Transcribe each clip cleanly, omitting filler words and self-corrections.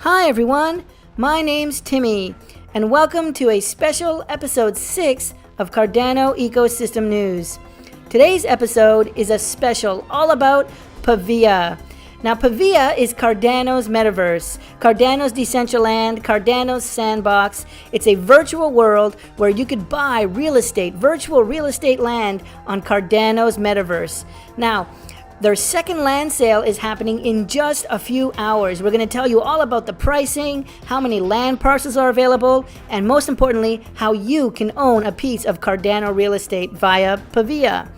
Hi everyone, my name's Timmy, and welcome to a special episode 6 of Cardano Ecosystem News. Today's episode is a special all about Pavia. Now Pavia is Cardano's metaverse, Cardano's Decentraland, Cardano's sandbox. It's a virtual world where you could buy real estate, virtual real estate land on Cardano's metaverse. Now, their second land sale is happening in just a few hours. We're going to tell you all about the pricing, how many land parcels are available, and most importantly, how you can own a piece of Cardano real estate via Pavia.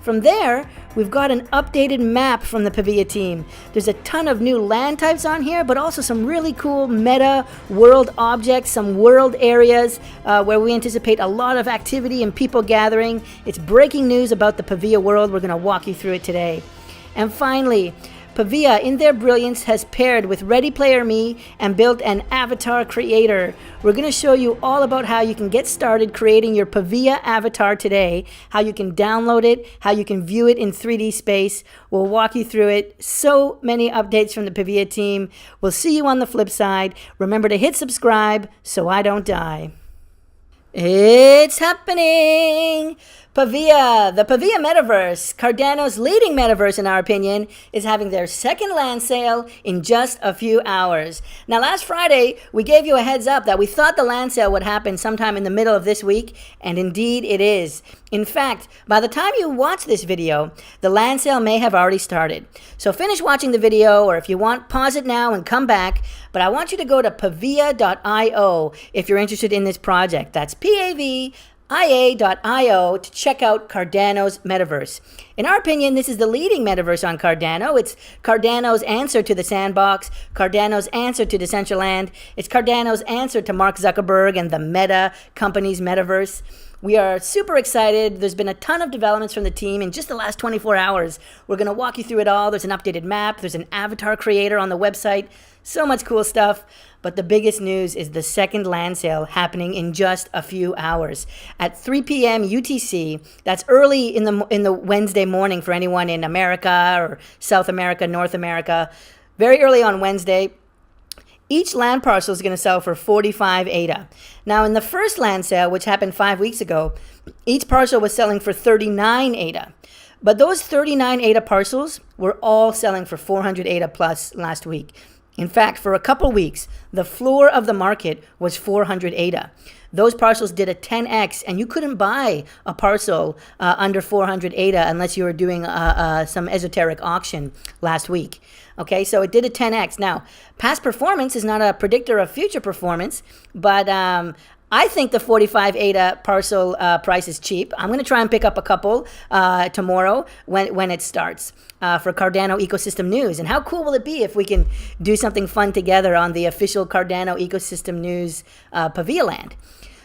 From there, we've got an updated map from the Pavia team. There's a ton of new land types on here, but also some really cool meta world objects, some world areas where we anticipate a lot of activity and people gathering. It's breaking news about the Pavia world. We're going to walk you through it today. And finally, Pavia, in their brilliance, has paired with Ready Player Me and built an avatar creator. We're going to show you all about how you can get started creating your Pavia avatar today, how you can download it, how you can view it in 3D space. We'll walk you through it. So many updates from the Pavia team. We'll see you on the flip side. Remember to hit subscribe so I don't die. It's happening! Pavia, the Pavia Metaverse, Cardano's leading metaverse in our opinion, is having their second land sale in just a few hours. Now last Friday, we gave you a heads up that we thought the land sale would happen sometime in the middle of this week, and indeed it is. In fact, by the time you watch this video, the land sale may have already started. So finish watching the video, or if you want, pause it now and come back. But I want you to go to pavia.io if you're interested in this project. That's PAVIA.io to check out Cardano's metaverse. In our opinion, this is the leading metaverse on Cardano. It's Cardano's answer to the sandbox, Cardano's answer to Decentraland. It's Cardano's answer to Mark Zuckerberg and the Meta company's metaverse. We are super excited. There's been a ton of developments from the team in just the last 24 hours. We're going to walk you through it all. There's an updated map. There's an avatar creator on the website. So much cool stuff. But the biggest news is the second land sale happening in just a few hours. At 3 p.m. UTC, that's early in the Wednesday morning for anyone in America or South America, North America. Very early on Wednesday. Each land parcel is going to sell for 45 ADA. Now, in the first land sale, which happened 5 weeks ago, each parcel was selling for 39 ADA. But those 39 ADA parcels were all selling for 400 ADA plus last week. In fact, for a couple weeks, the floor of the market was 400 ADA. Those parcels did a 10x, and you couldn't buy a parcel under 400 ADA unless you were doing some esoteric auction last week. Okay, so it did a 10x. Now, past performance is not a predictor of future performance, but I think the 45 ADA parcel price is cheap. I'm going to try and pick up a couple tomorrow when it starts for Cardano Ecosystem News. And how cool will it be if we can do something fun together on the official Cardano Ecosystem News Pavia land?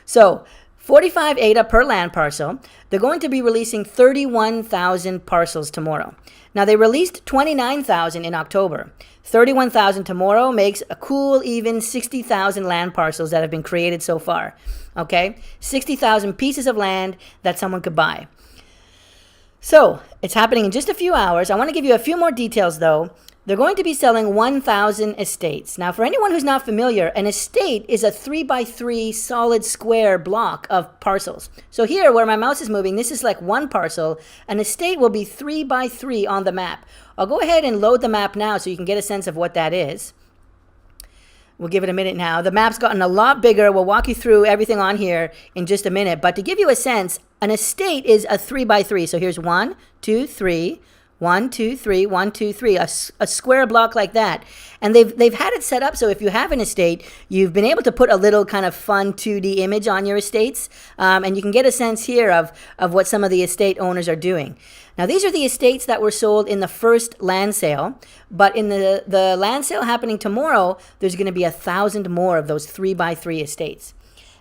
So 45 ADA per land parcel. They're going to be releasing 31,000 parcels tomorrow. Now, they released 29,000 in October. 31,000 tomorrow makes a cool, even 60,000 land parcels that have been created so far. Okay? 60,000 pieces of land that someone could buy. So, it's happening in just a few hours. I want to give you a few more details, though. They're going to be selling 1,000 estates. Now, for anyone who's not familiar, an estate is a 3x3 solid square block of parcels. So here, where my mouse is moving, this is like one parcel. An estate will be 3x3 on the map. I'll go ahead and load the map now so you can get a sense of what that is. We'll give it a minute now. The map's gotten a lot bigger. We'll walk you through everything on here in just a minute. But to give you a sense, an estate is a 3x3. So here's 1, 2, 3. 1, 2, 3, 1, 2, 3, a square block like that. And they've had it set up so if you have an estate, you've been able to put a little kind of fun 2D image on your estates. And you can get a sense here of what some of the estate owners are doing. Now, these are the estates that were sold in the first land sale. But in the land sale happening tomorrow, there's going to be 1,000 more of those 3x3 estates.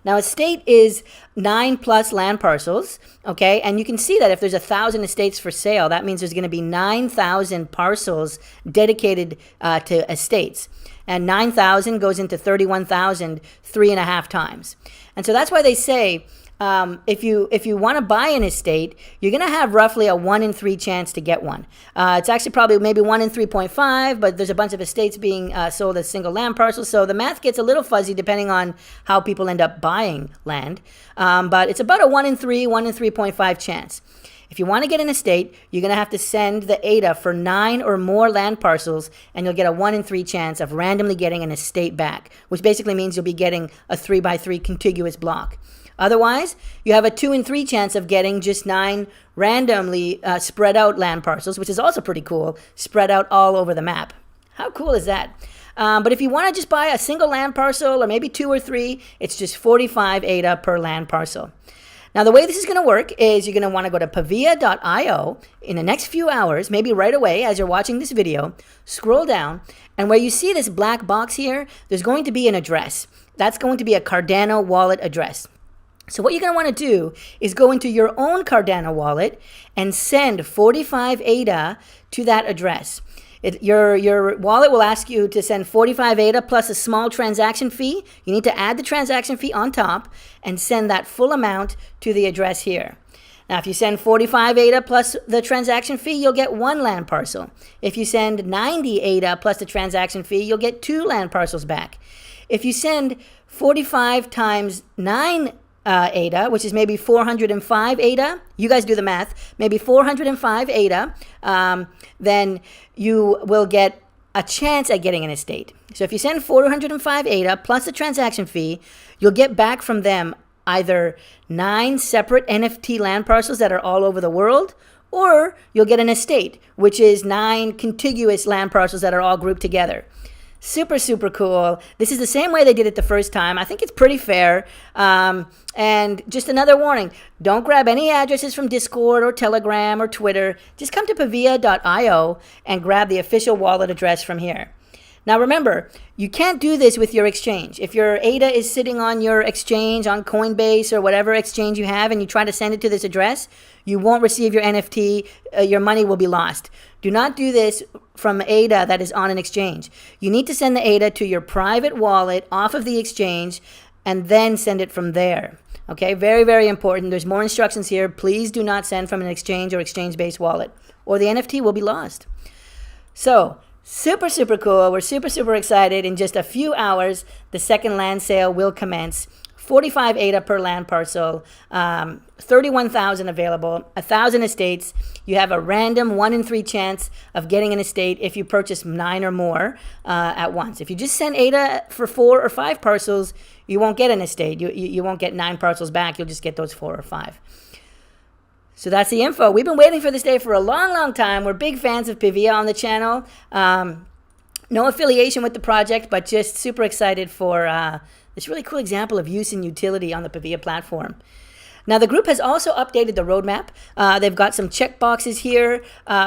Now, estate is 9+ land parcels, okay? And you can see that if there's 1,000 estates for sale, that means there's going to be 9,000 parcels dedicated to estates. And 9,000 goes into 31,000 3.5 times. And so that's why they say if you want to buy an estate, you're going to have roughly a 1 in 3 chance to get one. It's actually probably maybe 1 in 3.5, but there's a bunch of estates being sold as single land parcels, so the math gets a little fuzzy depending on how people end up buying land. But it's about a 1 in 3, 1 in 3.5 chance. If you want to get an estate, you're going to have to send the ADA for 9 or more land parcels, and you'll get a 1 in 3 chance of randomly getting an estate back, which basically means you'll be getting a 3x3 contiguous block. Otherwise, you have a 2 in 3 chance of getting just 9 randomly spread out land parcels, which is also pretty cool, spread out all over the map. How cool is that? But if you want to just buy a single land parcel, or maybe 2 or 3, it's just 45 ADA per land parcel. Now, the way this is going to work is you're going to want to go to pavia.io in the next few hours, maybe right away as you're watching this video, scroll down, and where you see this black box here, there's going to be an address. That's going to be a Cardano wallet address. So what you're going to want to do is go into your own Cardano wallet and send 45 ADA to that address. Your wallet will ask you to send 45 ADA plus a small transaction fee. You need to add the transaction fee on top and send that full amount to the address here. Now, if you send 45 ADA plus the transaction fee, you'll get 1 land parcel. If you send 90 ADA plus the transaction fee, you'll get 2 land parcels back. If you send 45 times 9 ADA, which is maybe 405 ADA, you guys do the math, maybe 405 ADA, then you will get a chance at getting an estate. So if you send 405 ADA plus the transaction fee, you'll get back from them either 9 separate NFT land parcels that are all over the world, or you'll get an estate, which is 9 contiguous land parcels that are all grouped together. Super, super cool. This is the same way they did it the first time. I think it's pretty fair. And just another warning, don't grab any addresses from Discord or Telegram or Twitter. Just come to pavia.io and grab the official wallet address from here. Now remember, you can't do this with your exchange. If your ADA is sitting on your exchange, on Coinbase or whatever exchange you have, and you try to send it to this address, you won't receive your NFT. Your money will be lost. Do not do this from ADA that is on an exchange. You need to send the ADA to your private wallet off of the exchange and then send it from there. Okay, very, very important. There's more instructions here. Please do not send from an exchange or exchange-based wallet, or the NFT will be lost. So, super, super cool. We're super, super excited. In just a few hours, the second land sale will commence. 45 ADA per land parcel, 31,000 available, 1,000 estates. You have a random 1 in 3 chance of getting an estate if you purchase 9 or more at once. If you just send ADA for 4 or 5 parcels, you won't get an estate. You won't get 9 parcels back. You'll just get those 4 or 5. So that's the info. We've been waiting for this day for a long, long time. We're big fans of Pavia on the channel. No affiliation with the project, but just super excited for this really cool example of use and utility on the Pavia platform. Now, the group has also updated the roadmap. They've got some check boxes here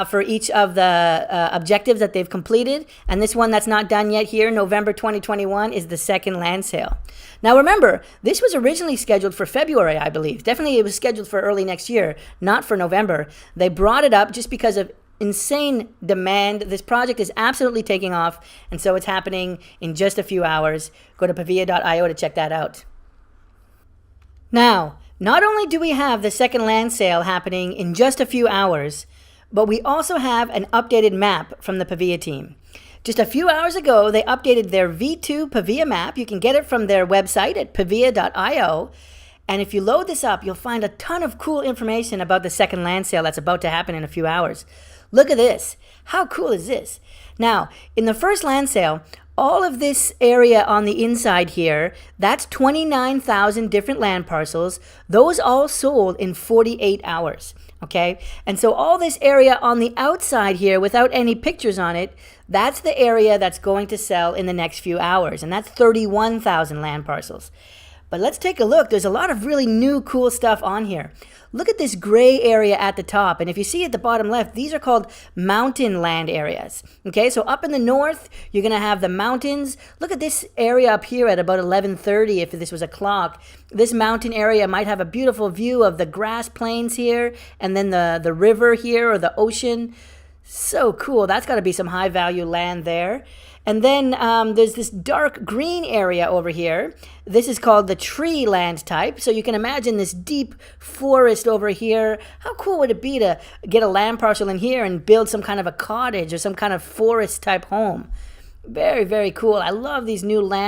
for each of the objectives that they've completed. And this one that's not done yet here, November 2021, is the second land sale. Now, remember, this was originally scheduled for February, I believe. Definitely it was scheduled for early next year, not for November. They brought it up just because of insane demand. This project is absolutely taking off, and so it's happening in just a few hours. Go to pavia.io to check that out. Now, not only do we have the second land sale happening in just a few hours, but we also have an updated map from the Pavia team. Just a few hours ago, they updated their V2 Pavia map. You can get it from their website at pavia.io. And if you load this up, you'll find a ton of cool information about the second land sale that's about to happen in a few hours. Look at this. How cool is this? Now, in the first land sale, all of this area on the inside here, that's 29,000 different land parcels. Those all sold in 48 hours, okay? And so all this area on the outside here without any pictures on it, that's the area that's going to sell in the next few hours, and that's 31,000 land parcels. But let's take a look. There's a lot of really new cool stuff on here. Look at this gray area at the top. And if you see at the bottom left, these are called mountain land areas. Okay, so up in the north, you're going to have the mountains. Look at this area up here at about 11:30 if this was a clock. This mountain area might have a beautiful view of the grass plains here and then the river here or the ocean. So cool. That's got to be some high value land there. And then there's this dark green area over here. This is called the tree land type. So you can imagine this deep forest over here. How cool would it be to get a land parcel in here and build some kind of a cottage or some kind of forest type home? Very, very cool. I love these new land